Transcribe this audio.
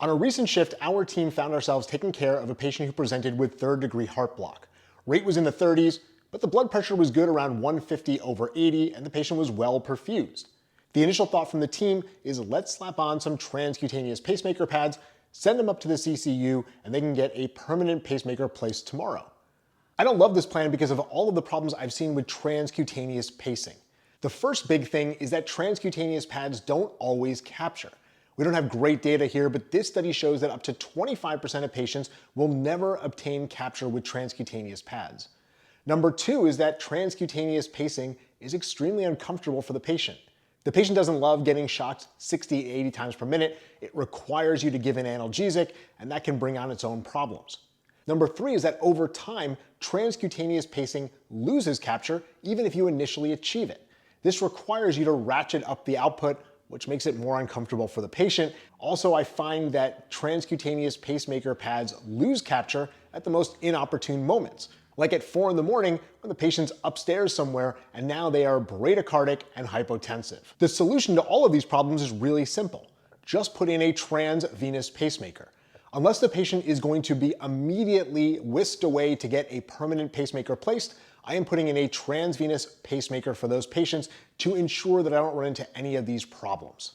On a recent shift, our team found ourselves taking care of a patient who presented with third-degree heart block. Rate was in the 30s, but the blood pressure was good around 150 over 80, and the patient was well perfused. The initial thought from the team is let's slap on some transcutaneous pacemaker pads, send them up to the CCU, and they can get a permanent pacemaker placed tomorrow. I don't love this plan because of all of the problems I've seen with transcutaneous pacing. The first big thing is that transcutaneous pads don't always capture. We don't have great data here, but this study shows that up to 25% of patients will never obtain capture with transcutaneous pads. Number two is that transcutaneous pacing is extremely uncomfortable for the patient. The patient doesn't love getting shocked 60 to 80 times per minute. It requires you to give an analgesic, and that can bring on its own problems. Number three is that over time, transcutaneous pacing loses capture even if you initially achieve it. This requires you to ratchet up the output, which makes it more uncomfortable for the patient. Also, I find that transcutaneous pacemaker pads lose capture at the most inopportune moments, like at 4 in the morning when the patient's upstairs somewhere and now they are bradycardic and hypotensive. The solution to all of these problems is really simple. Just put in a transvenous pacemaker. Unless the patient is going to be immediately whisked away to get a permanent pacemaker placed, I am putting in a transvenous pacemaker for those patients to ensure that I don't run into any of these problems.